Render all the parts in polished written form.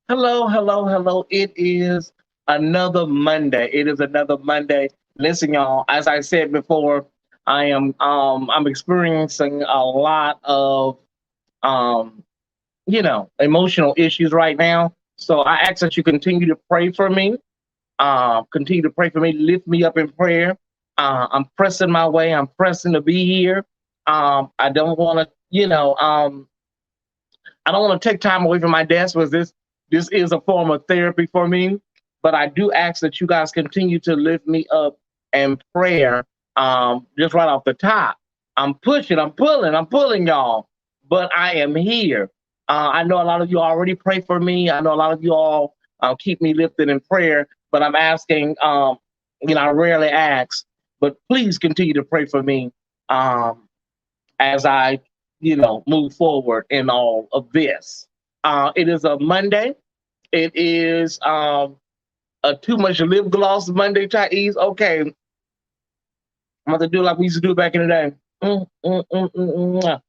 Hello, hello, hello. It is another Monday. It is another Monday. Listen, y'all, as I said before, I'm experiencing a lot of um emotional issues right now. So I ask that you continue to pray for me. Continue to pray for me, lift me up in prayer. I'm pressing my way, I'm pressing to be here. I don't want to, I don't want to take time away from my desk because this is a form of therapy for me. But I do ask that you guys continue to lift me up in prayer. Just right off the top, I'm pushing, I'm pulling y'all. But I am here. I know a lot of you already pray for me. I know a lot of you all keep me lifted in prayer. But I'm asking, I rarely ask, but please continue to pray for me. As I, move forward in all of this. It is a Monday. It is a too much lip gloss Monday, Tyesse. Okay, I'm about to do like we used to do back in the day. Mwah.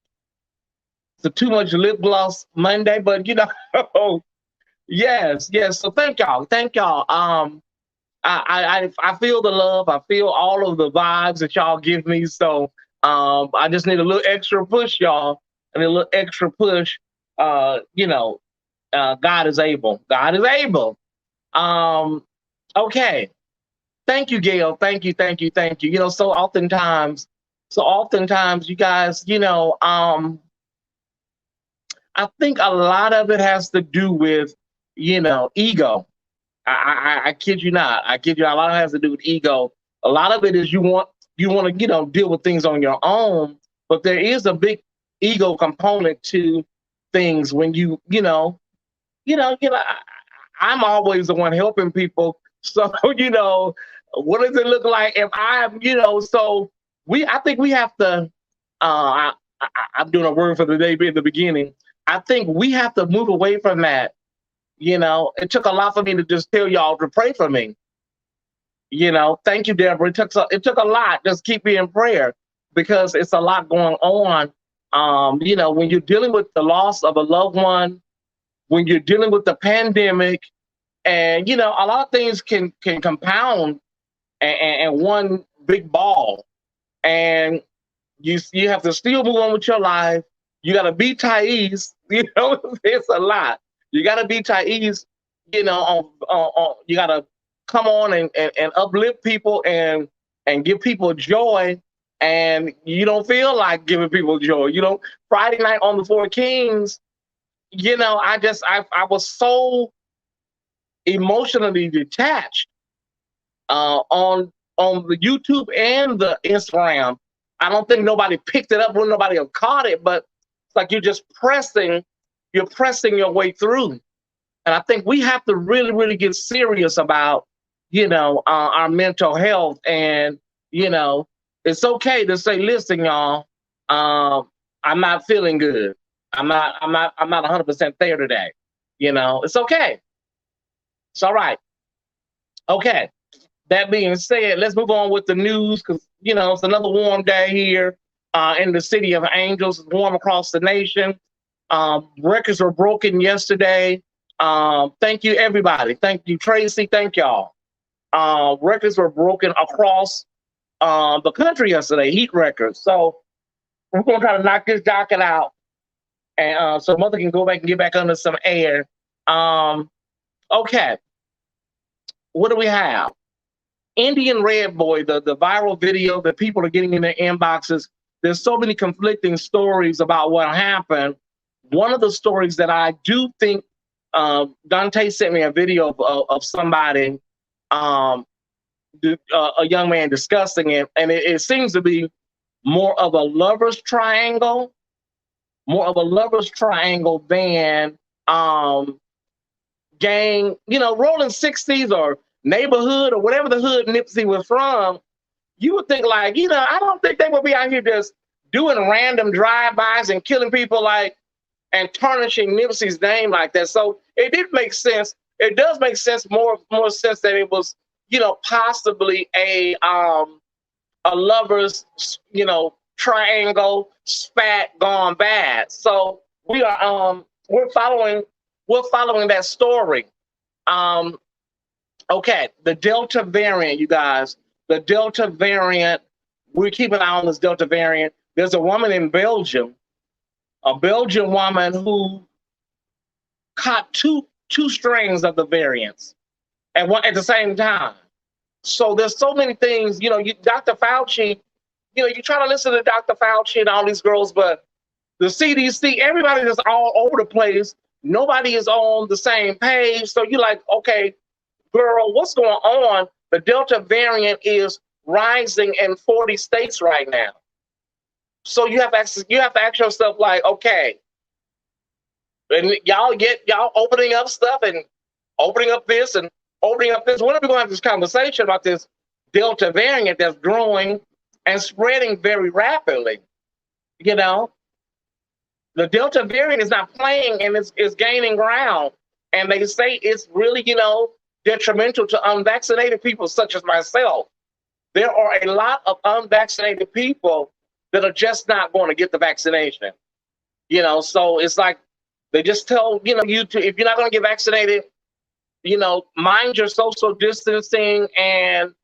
It's a too much lip gloss Monday, but yes, yes. So thank y'all. I feel the love. I feel all of the vibes that y'all give me. So I just need a little extra push, y'all. I need a little extra push. God is able. God is able. Um, okay. Thank you, Gail. Thank you, thank you, thank you. So oftentimes, you guys, I think a lot of it has to do with, ego. I kid you not. I kid you not. A lot of it has to do with ego. A lot of it is you want to deal with things on your own, but there is a big ego component to things when I'm always the one helping people. So what does it look like if So I think we have to. I'm doing a word for the day in the beginning. I think we have to move away from that. It took a lot for me to just tell y'all to pray for me. Thank you, Deborah. It took a lot. Just keep me in prayer because it's a lot going on. When you're dealing with the loss of a loved one, when you're dealing with the pandemic, and a lot of things can compound and one big ball, and you have to still move on with your life. You got to be Tyesse. It's a lot. You got to be Tyesse. You got to come on and uplift people and give people joy. And you don't feel like giving people joy. Friday night on the Four Kings. I was so emotionally detached on the YouTube and the Instagram. I don't think nobody picked it up when nobody have caught it, but it's like you're pressing your way through. And I think we have to really, really get serious about, our mental health. And, it's okay to say, listen, y'all, I'm not feeling good. I'm not 100% there today. It's okay. It's all right. Okay. That being said, let's move on with the news because it's another warm day here in the city of Angels. It's warm across the nation. Records were broken yesterday. Thank you, everybody. Thank you, Tracy. Thank y'all. Records were broken across the country yesterday. Heat records. So we're gonna try to knock this docket out, and so Mother can go back and get back under some air. Okay, what do we have? Indian Red Boy, the viral video that people are getting in their inboxes. There's so many conflicting stories about what happened. One of the stories that I do think Dante sent me a video of somebody, a young man discussing it, and it seems to be more of a lover's triangle, than gang, rolling 60s or neighborhood or whatever the hood Nipsey was from. You would think like, I don't think they would be out here just doing random drive-bys and killing people and tarnishing Nipsey's name like that. So it did make sense. It does make sense, more sense that it was, possibly a lover's, triangle spat gone bad. So we're following we're following that story. Um, okay, the Delta variant, you guys, the Delta variant, we keep an eye on this Delta variant. There's a woman in Belgium, a Belgian woman who caught two strains of the variants at the same time. So there's so many things, Dr. Fauci, you try to listen to Dr. Fauci and all these girls, but the CDC, everybody is all over the place. Nobody is on the same page. So you're like, okay, girl, what's going on? The Delta variant is rising in 40 states right now. So you have to ask yourself, like, okay, and y'all opening up stuff and opening up this and opening up this. When are we going to have this conversation about this Delta variant that's growing and spreading very rapidly? The Delta variant is not playing, and it's gaining ground. And they say it's really, detrimental to unvaccinated people such as myself. There are a lot of unvaccinated people that are just not going to get the vaccination. So it's like they just tell, you to, if you're not going to get vaccinated, mind your social distancing and,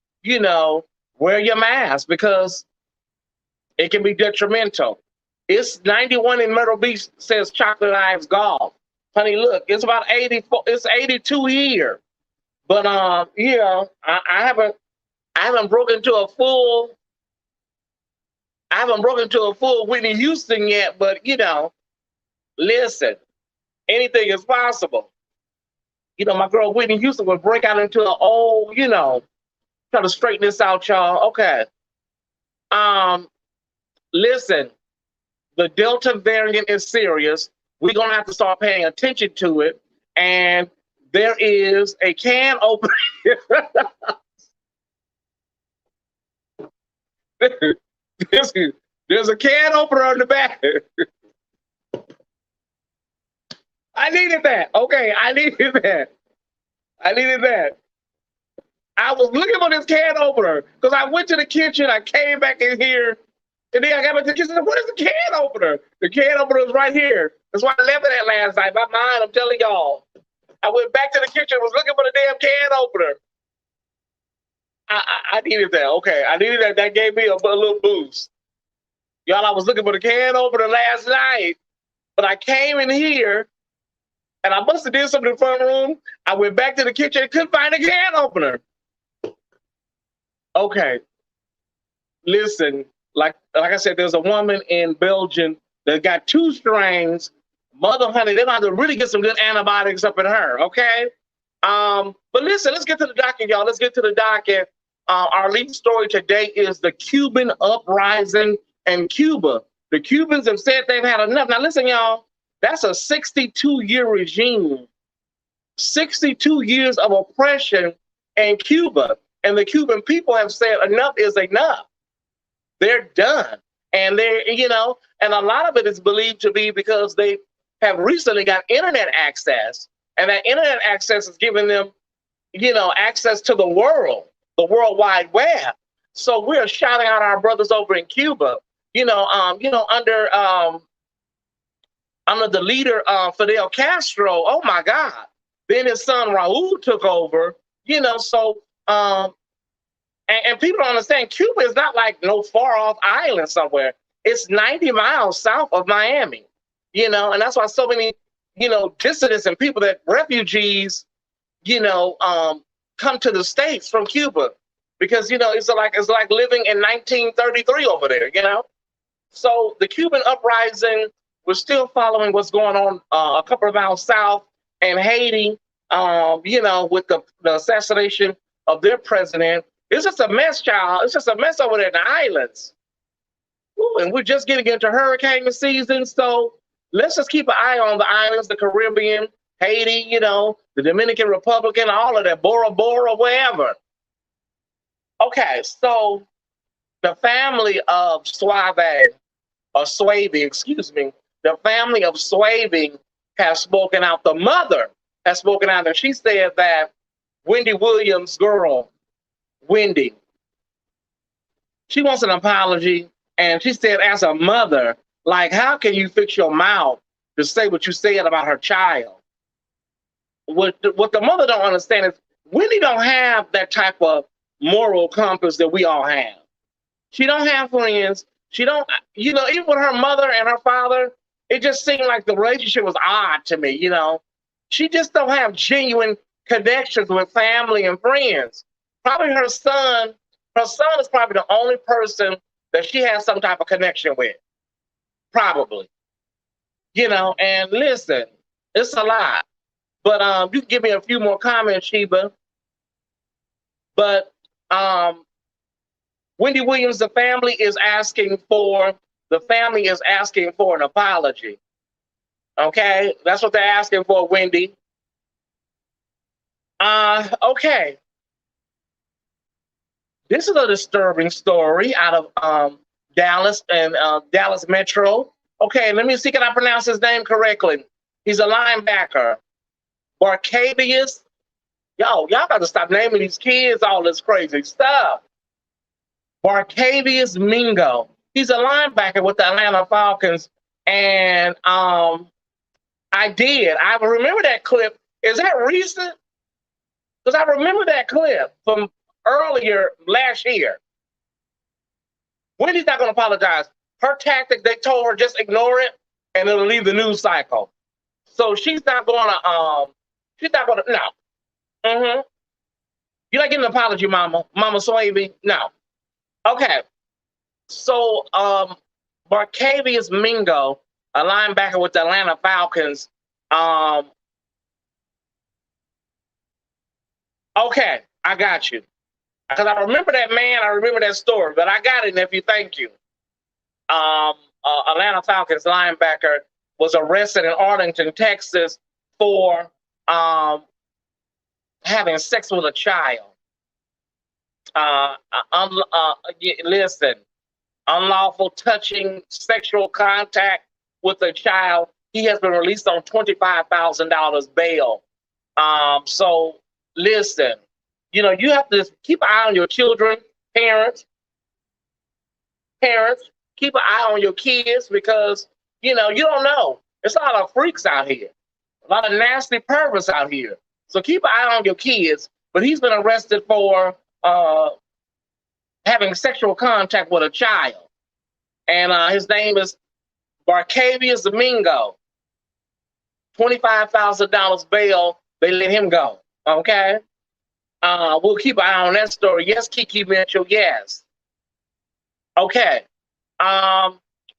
wear your mask because it can be detrimental. It's 91 in Myrtle Beach, says Chocolate Ives Golf. Honey, look, it's about 84. It's 82 here. But I haven't broken to a full Whitney Houston yet. But listen, anything is possible. My girl Whitney Houston would break out into an old, try to straighten this out, y'all. Okay. Listen. The Delta variant is serious. We're going to have to start paying attention to it. And there is a can opener. There's a can opener on the back. I needed that. Okay, I needed that. I was looking for this can opener because I went to the kitchen. I came back in here. And then I got back to the kitchen. What is the can opener? The can opener is right here. That's why I left it at last night. My mind, I'm telling y'all. I went back to the kitchen, was looking for the damn can opener. I needed that. Okay, I needed that. That gave me a little boost. Y'all, I was looking for the can opener last night, but I came in here, and I must have did something in the front room. I went back to the kitchen and couldn't find the can opener. Okay. Listen. Like I said, there's a woman in Belgium that got two strains. Mother honey, they're going to really get some good antibiotics up in her, okay? But listen, let's get to the docket, y'all. Let's get to the docket. Our lead story today is the Cuban uprising in Cuba. The Cubans have said they've had enough. Now listen, y'all, that's a 62-year regime. 62 years of oppression in Cuba. And the Cuban people have said enough is enough. They're done. And and a lot of it is believed to be because they have recently got internet access. And that internet access is giving them, access to the world, the World Wide Web. So we're shouting out our brothers over in Cuba, under the leader, Fidel Castro. Oh my God. Then his son Raul took over, and people don't understand, Cuba is not like no far off island somewhere. It's 90 miles south of Miami, and that's why so many, dissidents and people refugees, come to the States from Cuba because, it's like living in 1933 over there, So the Cuban uprising, we're still following what's going on a couple of miles south in Haiti, with the assassination of their president. It's just a mess, child. It's just a mess over there in the islands. Ooh, and we're just getting into hurricane season. So let's just keep an eye on the islands, the Caribbean, Haiti, the Dominican Republic, all of that, Bora Bora, wherever. Okay, so the family of Swaving, the family of Swaving has spoken out. The mother has spoken out, and she said that Wendy Williams' girl, Wendy, she wants an apology, and she said, as a mother, like, how can you fix your mouth to say what you said about her child? what the mother don't understand is Wendy don't have that type of moral compass that we all have. She don't have friends. She don't, even with her mother and her father, it just seemed like the relationship was odd to me. She just don't have genuine connections with family and friends. Probably her son. Her son is probably the only person that she has some type of connection with. Probably. And listen, it's a lot. But you can give me a few more comments, Sheba. But Wendy Williams, the family is asking for an apology. Okay, that's what they're asking for, Wendy. Okay. This is a disturbing story out of Dallas and Dallas Metro. Okay, let me see, can I pronounce his name correctly? He's a linebacker. Barcavius. Y'all got to stop naming these kids all this crazy stuff. Barcavius Mingo. He's a linebacker with the Atlanta Falcons. And I remember that clip. Is that recent? Because I remember that clip from earlier last year. Wendy's not going to apologize. Her tactic, they told her just ignore it and it'll leave the news cycle. So she's not going to, no. Mm-hmm. You're not getting an apology, Mama Swavy? No. Okay. So Barcavius Mingo, a linebacker with the Atlanta Falcons. Okay, I got you. Because I remember that man, I remember that story, but I got it, nephew. Thank you. Atlanta Falcons linebacker was arrested in Arlington, Texas for having sex with a child. Listen, unlawful touching, sexual contact with a child. He has been released on $25,000 bail. So listen, you have to keep an eye on your children, parents, keep an eye on your kids because, you don't know. There's a lot of freaks out here, a lot of nasty perverts out here. So keep an eye on your kids. But he's been arrested for having sexual contact with a child. And his name is Barcavius Mingo. $25,000 bail. They let him go. Okay? We'll keep an eye on that story. Yes, Kiki Mitchell, yes. Okay.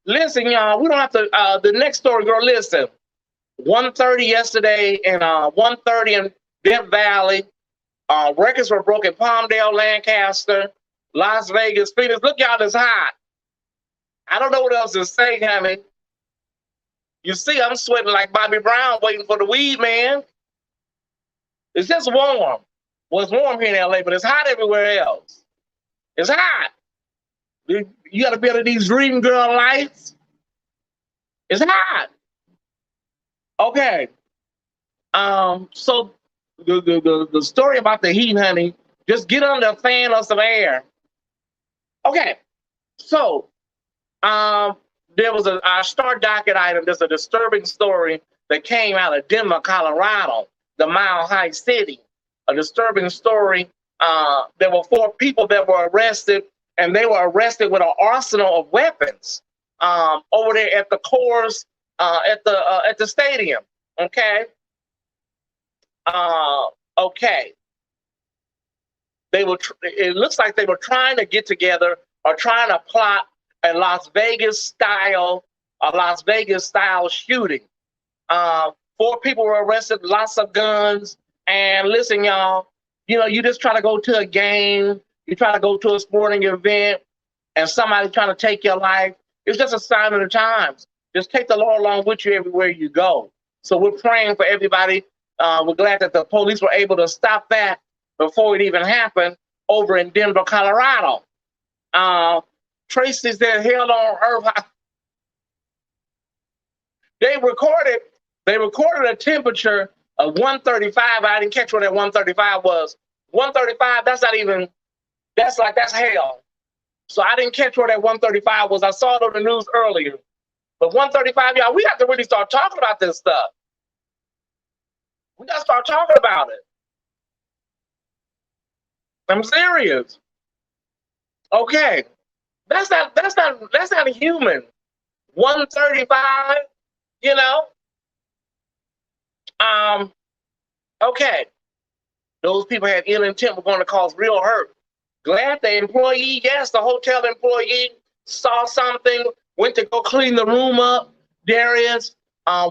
Listen, y'all, we don't have to, the next story, girl, listen. 1:30 yesterday and 1:30 in Death Valley. Records were broken. Palmdale, Lancaster, Las Vegas, Phoenix. Look, y'all, it's hot. I don't know what else to say, honey. You see, I'm sweating like Bobby Brown waiting for the weed, man. It's just warm. Well, it's warm here in LA, but it's hot everywhere else. It's hot. You got to be under these dream girl lights. It's hot. Okay. So the story about the heat, honey, just get under a fan or some air. Okay. So there was our star docket item. There's a disturbing story that came out of Denver, Colorado, the Mile High City. A disturbing story. There were 4 people that were arrested, and they were arrested with an arsenal of weapons over there at the course at the stadium. Okay. Okay. It looks like they were trying to get together or trying to plot a Las Vegas style shooting. 4 people were arrested, lots of guns. And listen, y'all, you just try to go to a game, you try to go to a sporting event, and somebody trying to take your life. It's just a sign of the times. Just take the Lord along with you everywhere you go. So we're praying for everybody. We're glad that the police were able to stop that before it even happened over in Denver, Colorado. Tracy said, hell on earth. They recorded a temperature of 135. I didn't catch what that 135 was. 135, that's hell. So I didn't catch what that 135 was. I saw it on the news earlier. But 135, y'all, we have to really start talking about this stuff. We gotta start talking about it. I'm serious. Okay. That's not a human. 135, you know? Um, okay. Those people had ill intent were going to cause real hurt. Glad the employee, yes, the hotel employee saw something, went to go clean the room up. Darius,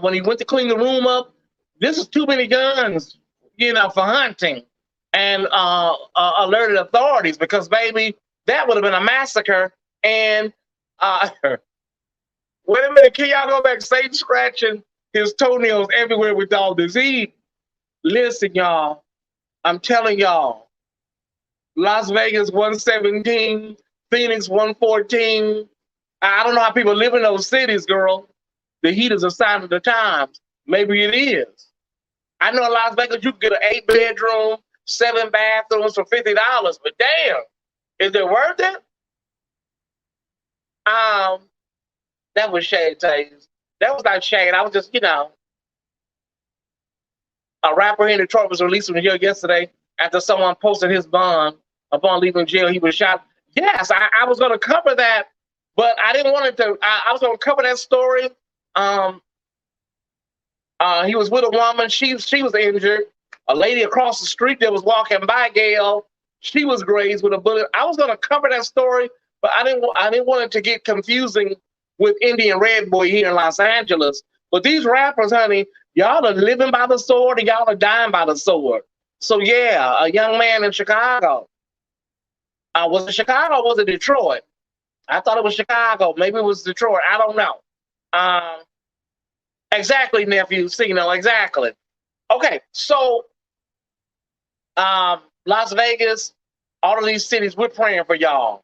when he went to clean the room up, this is too many guns, for hunting, and alerted authorities because, baby, that would have been a massacre. And wait a minute, can y'all go back? Satan scratching his toenails everywhere with all this heat. Listen, y'all, I'm telling y'all, Las Vegas 117, Phoenix 114. I don't know how people live in those cities, girl. The heat is a sign of the times. Maybe it is. I know in Las Vegas you can get an 8-bedroom, 7 bathrooms for $50, but damn, is it worth it? That was shade, Tyesse. That was not shade. I was just, a rapper here in Detroit was released from jail yesterday after someone posted his bond upon leaving jail. He was shot. Yes, I was going to cover that, but I didn't want it to. I was going to cover that story. He was with a woman. She was injured. A lady across the street that was walking by, Gail, she was grazed with a bullet. I was going to cover that story, but I didn't want it to get confusing with Indian Red Boy here in Los Angeles. But these rappers, honey, y'all are living by the sword and y'all are dying by the sword. So yeah, a young man in Chicago. Was it Chicago or was it Detroit? I thought it was Chicago. Maybe it was Detroit. I don't know. Exactly, nephew. Exactly. Okay, so Las Vegas, all of these cities, we're praying for y'all.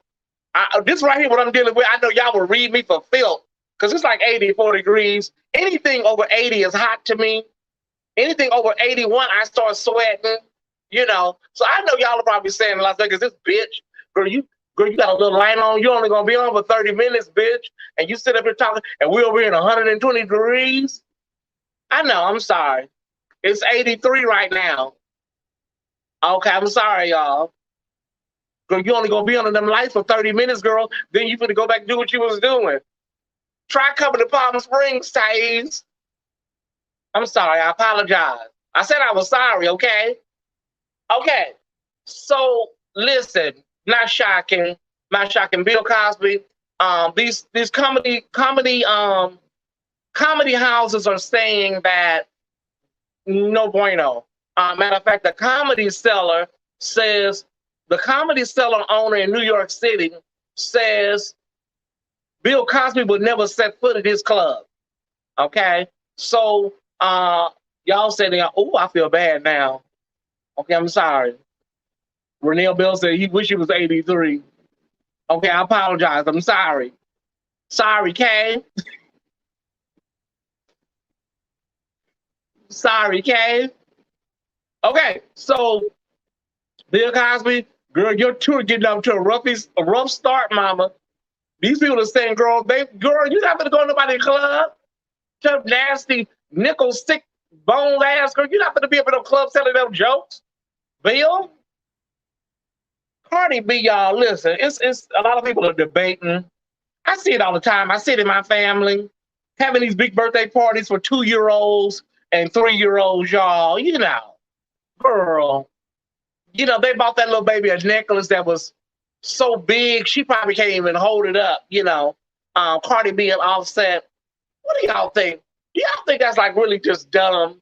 This right here, what I'm dealing with, I know y'all will read me for filth because it's like 84 degrees. Anything over 80 is hot to me. Anything over 81, I start sweating, So I know y'all are probably saying in Las Vegas, this bitch, girl, you got a little light on. You're only going to be on for 30 minutes, bitch. And you sit up here talking, and we're over here in 120 degrees. I know, I'm sorry. It's 83 right now. Okay, I'm sorry, y'all. Girl, you only gonna be under them lights for 30 minutes, girl. Then you finna go back and do what you was doing. Try coming to Palm Springs, Tyesse. I'm sorry, I apologize. I said I was sorry, okay? Okay. So listen, not shocking. Bill Cosby. These comedy houses are saying that no bueno. Matter of fact, the Comedy Cellar owner in New York City says Bill Cosby would never set foot at his club. Okay, so y'all said, "Oh, I feel bad now." Okay, I'm sorry. Renelle Bell said he wish he was 83. Okay, I apologize. I'm sorry. Sorry, Kay. Sorry, Kay. Okay, so Bill Cosby, girl, your tour getting up to a rough start, mama. These people are saying, girl, you're not gonna go to nobody's club. Tough, nasty, nickel stick, bone ass girl. You're not gonna be up in no club selling them jokes. Bill, Cardi B, y'all, listen, it's a lot of people are debating. I see it all the time. I see it in my family, having these big birthday parties for 2-year-olds and 3-year-olds, y'all. Girl, they bought that little baby a necklace that was so big she probably can't even hold it up. Cardi B and Offset. What do y'all think? Do y'all think that's like really just dumb?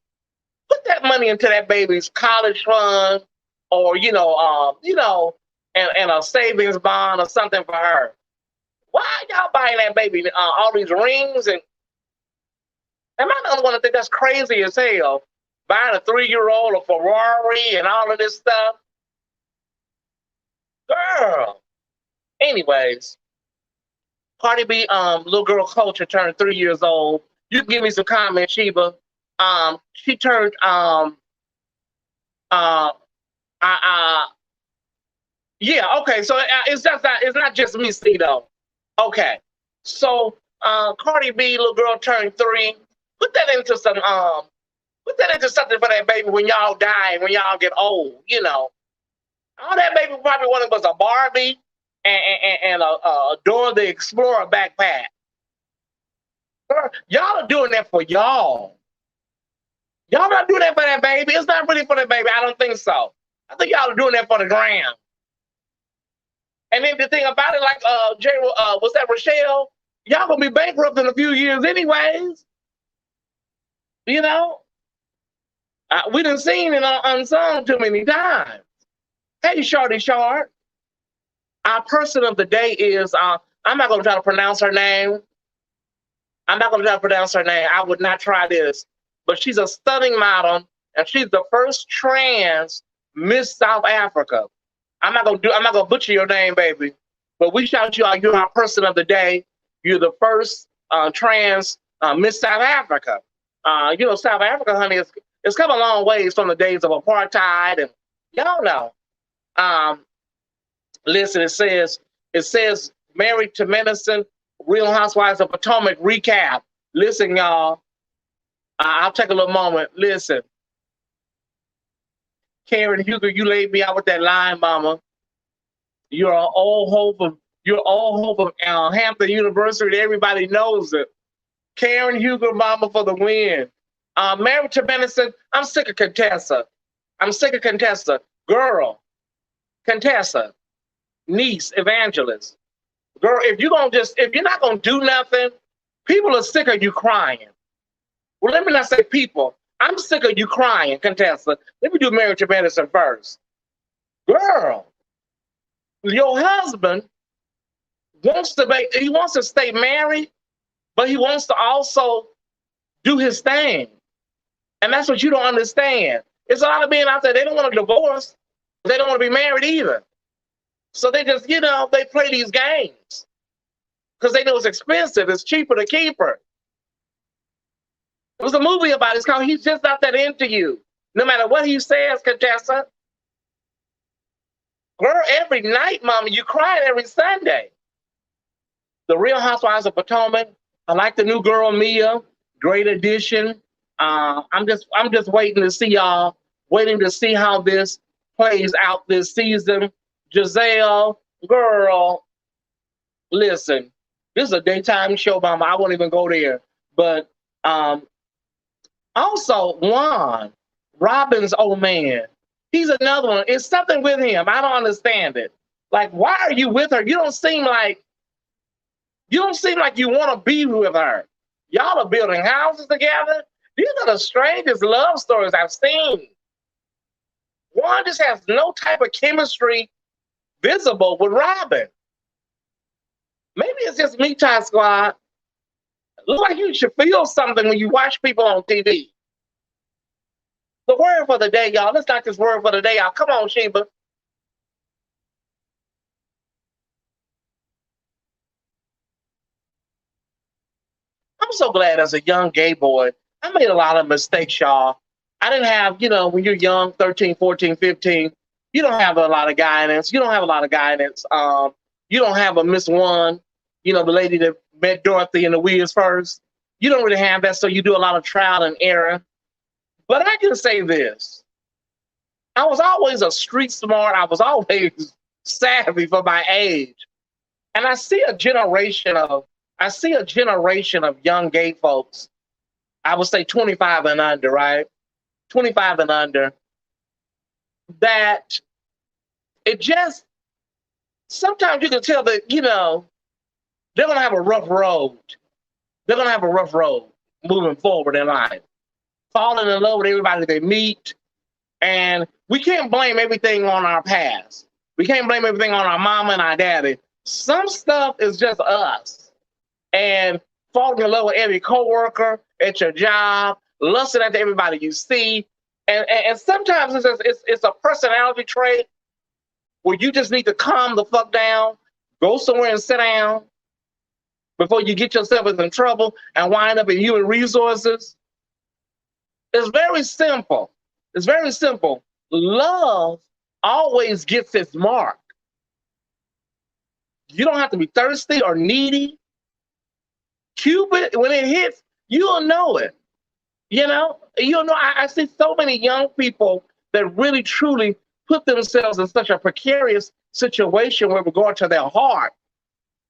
Put that money into that baby's college fund, or and a savings bond or something for her. Why y'all buying that baby all these rings? And am I the only one that think that's crazy as hell? Buying a 3-year-old a Ferrari and all of this stuff. Girl. Anyways, Cardi B, little girl culture turned 3 years old. You can give me some comments, Sheba. She turned yeah, okay. So it's not just me, see though. Okay. So Cardi B, little girl turned 3. Put that Put that into something for that baby when y'all die and when y'all get old, you know. All that baby probably wanted was a Barbie and a Dora the Explorer backpack. Y'all are doing that for y'all. Y'all not doing that for that baby. It's not really for the baby. I don't think so. I think y'all are doing that for the gram. And then the thing about it, like was that Rochelle? Y'all gonna be bankrupt in a few years, anyways. You know, we done seen it unsung too many times. Hey, Shorty Short. Our person of the day is I'm not gonna try to pronounce her name. I would not try this, but she's a stunning model, and she's the first trans Miss South Africa. I'm not gonna butcher your name, baby, but we shout you out. You're our person of the day. You're the first trans Miss South Africa. You know, South Africa, honey, it's come a long ways from the days of apartheid, and y'all know. Listen, it says Married to Medicine, Real Housewives of Potomac recap. Listen, y'all. I'll take a little moment. Listen. Karen Huger, you laid me out with that line, mama. You're all hope of Hampton University. Everybody knows it. Karen Huger, mama, for the win. Married to Medicine, I'm sick of Contessa. Girl, Contessa, niece, evangelist. Girl, if you're not gonna do nothing, people are sick of you crying. Well, let me not say people. I'm sick of you crying, Contessa. Let me do Married to Medicine first. Girl, your husband wants to stay married, but he wants to also do his thing. And that's what you don't understand. It's a lot of men out there, they don't want to divorce. They don't want to be married either. So they just, they play these games because they know it's expensive. It's cheaper to keep her. There was a movie about it. It's called He's Just Not That Into You. No matter what he says, Contessa. Girl, every night, mama, you crying every Sunday. The Real Housewives of Potomac. I like the new girl, Mia. Great addition. I'm just waiting to see y'all. Waiting to see how this plays out this season. Giselle, girl, listen. This is a daytime show, mama. I won't even go there. But also Juan, Robin's old man. He's another one. It's something with him. I don't understand it. Like, why are you with her? You don't seem like you want to be with her. Y'all are building houses together. These are the strangest love stories I've seen. Juan just has no type of chemistry visible with Robin. Maybe it's just me, Ty Squad. Look like you should feel something when you watch people on TV. The word for the day, y'all. Let's knock this word for the day out. Come on, Sheba. I'm so glad as a young gay boy, I made a lot of mistakes, y'all. I didn't have, when you're young, 13, 14, 15, you don't have a lot of guidance. You don't have a Miss One, the lady that met Dorothy in the Wiz first. You don't really have that, so you do a lot of trial and error. But I can say this. I was always a street smart. I was always savvy for my age. And I see a generation of young gay folks, I would say 25 and under, right? 25 and under, that it just, sometimes you can tell that, they're going to have a rough road. They're going to have a rough road moving forward in life. Falling in love with everybody they meet. And we can't blame everything on our past. We can't blame everything on our mama and our daddy. Some stuff is just us. And falling in love with every coworker at your job, lusting after everybody you see. And sometimes it's a personality trait where you just need to calm the fuck down, go somewhere and sit down before you get yourself in trouble and wind up in human resources. It's very simple. It's very simple. Love always gets its mark. You don't have to be thirsty or needy. Cupid, when it hits, you'll know it. I see so many young people that really truly put themselves in such a precarious situation with regard to their heart.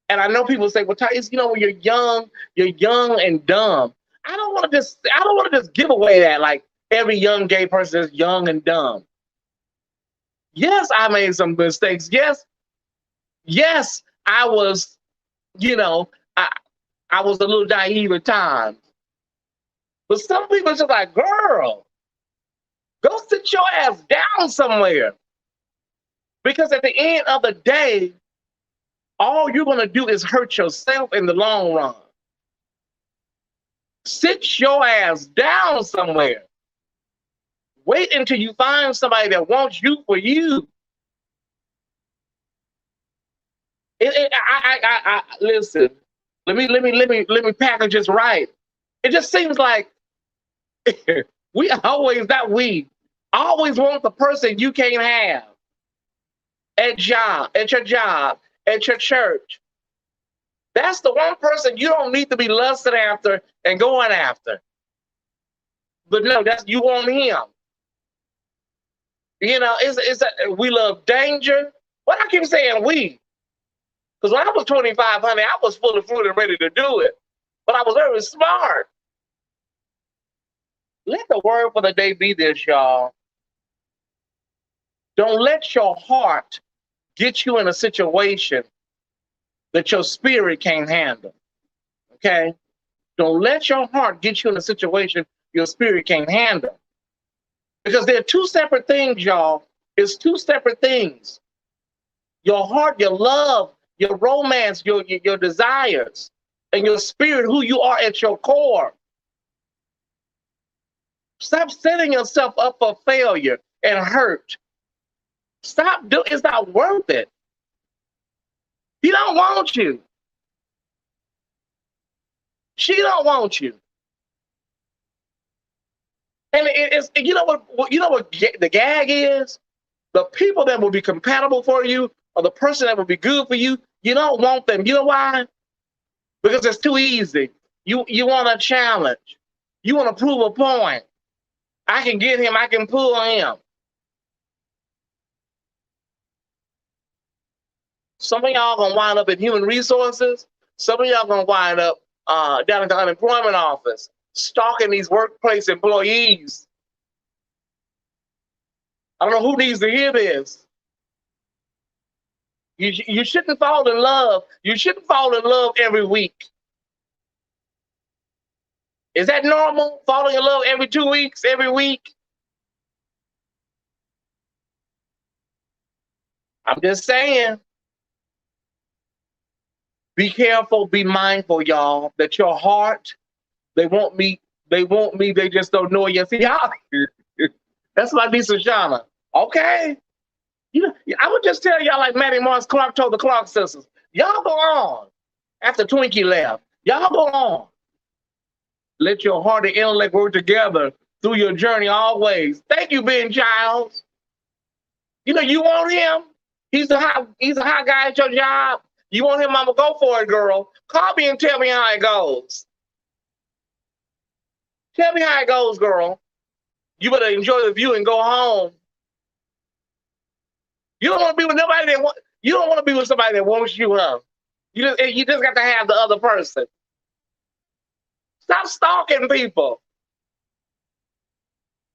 And I know people say, well, Tyesse, when you're young and dumb. I don't want to just give away that like every young gay person is young and dumb. Yes, I made some mistakes. Yes, I was, you know, I, I was a little naive at times. But some people are just like, girl, go sit your ass down somewhere. Because at the end of the day, all you're going to do is hurt yourself in the long run. Sit your ass down somewhere. Wait until you find somebody that wants you for you. Listen. Let me package this right. It just seems like we always always want the person you can't have at your job, at your church. That's the one person you don't need to be lusted after and going after. But no, you want him. We love danger. Why I keep saying we? Because when I was 25, honey, I was full of fruit and ready to do it. But I was very smart. Let the word for the day be this, y'all. Don't let your heart get you in a situation that your spirit can't handle. Okay? Don't let your heart get you in a situation your spirit can't handle. Because they're two separate things, y'all. It's two separate things. Your heart, your love, your romance, your desires, and your spirit, who you are at your core. Stop setting yourself up for failure and hurt. It's not worth it. He don't want you. She don't want you. And it's what the gag is? The people that will be compatible for you or the person that will be good for you, you don't want them. You know why? Because it's too easy. You want a challenge. You want to prove a point. I can get him. I can pull him. Some of y'all gonna wind up in human resources. Some of y'all gonna wind up down at the unemployment office, stalking these workplace employees. I don't know who needs to hear this. You shouldn't fall in love. You shouldn't fall in love every week. Is that normal? Falling in love every 2 weeks, every week? I'm just saying. Be careful, be mindful, y'all, that your heart, they want me, they just don't know it yet. See, y'all, that's my niece Shauna. Okay. I would just tell y'all like Maddie Morris Clark told the Clark sisters, y'all go on. After Twinkie left, y'all go on. Let your heart and intellect work together through your journey always. Thank you, Ben Childs. You want him? He's a hot guy at your job. You want him, mama? Go for it, girl. Call me and tell me how it goes. Tell me how it goes, girl. You better enjoy the view and go home. You don't want to be with nobody you don't want to be with somebody that wants you up. You just got to have the other person. Stop stalking people.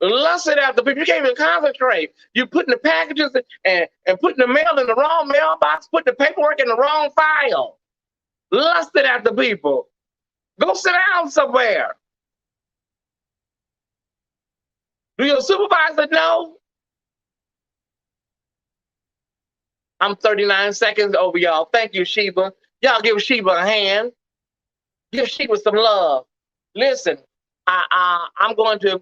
Lusting after people. You can't even concentrate. You're putting the packages and putting the mail in the wrong mailbox, putting the paperwork in the wrong file. Lusting after people. Go sit down somewhere. Do your supervisor know? I'm 39 seconds over, y'all. Thank you, Sheba. Y'all give Sheba a hand. Give Sheba some love. Listen, I'm going to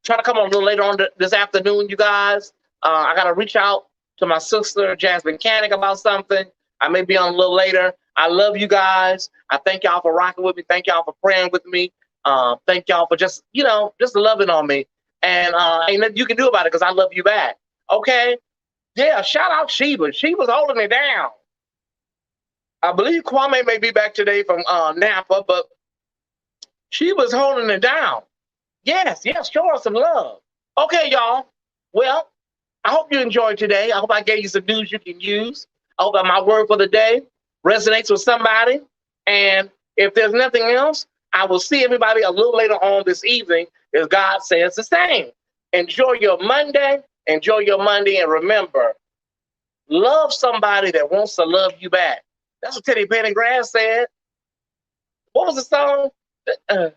try to come on a little later on this afternoon, you guys. I got to reach out to my sister, Jasmine Canick, about something. I may be on a little later. I love you guys. I thank y'all for rocking with me. Thank y'all for praying with me. Thank y'all for just loving on me. And ain't nothing you can do about it because I love you back. Okay? Yeah, shout out Sheba. Sheba's holding it down. I believe Kwame may be back today from Napa, but Sheba's holding it down. Yes, yes, show us some love. Okay, y'all. Well, I hope you enjoyed today. I hope I gave you some news you can use. I hope that my word for the day resonates with somebody. And if there's nothing else, I will see everybody a little later on this evening as God says the same. Enjoy your Monday. Enjoy your Monday. And remember, love somebody that wants to love you back. That's what Teddy Pendergrass said. What was the song? Uh,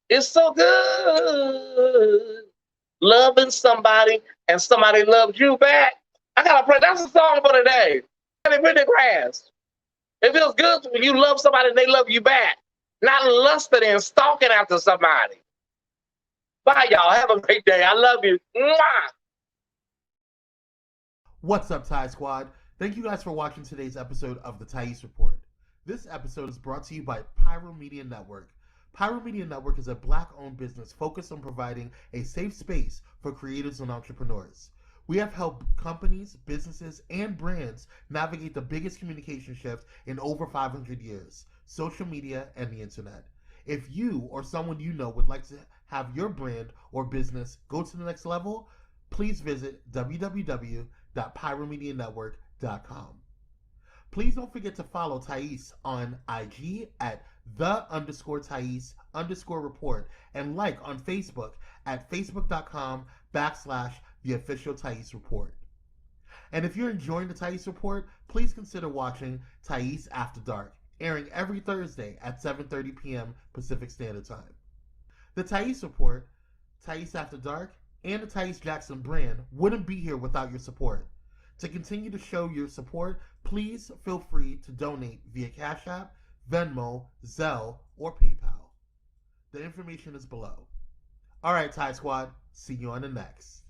it's so good loving somebody and somebody loves you back. I gotta pray. That's a song for today. Teddy Pendergrass. It feels good when you love somebody and they love you back, not lusting and stalking after somebody. Bye, y'all. Have a great day. I love you. Mwah! What's up, Ty Squad? Thank you guys for watching today's episode of the Tyesse Report. This episode is brought to you by Pyro Media Network. Pyro Media Network is a Black-owned business focused on providing a safe space for creators and entrepreneurs. We have helped companies, businesses, and brands navigate the biggest communication shift in over 500 years, social media and the internet. If you or someone you know would like to have your brand or business go to the next level, please visit www.pyromedianetwork.com. Please don't forget to follow Tyesse on IG at _Tyesse_report and like on Facebook at facebook.com/the official Tyesse Report. And if you're enjoying the Tyesse Report, please consider watching Tyesse After Dark, airing every Thursday at 7:30 p.m. Pacific Standard Time. The Tyesse Report, Tyesse After Dark, and the Tyesse Jackson brand wouldn't be here without your support. To continue to show your support, please feel free to donate via Cash App, Venmo, Zelle, or PayPal. The information is below. Alright, Ty Squad, see you on the next.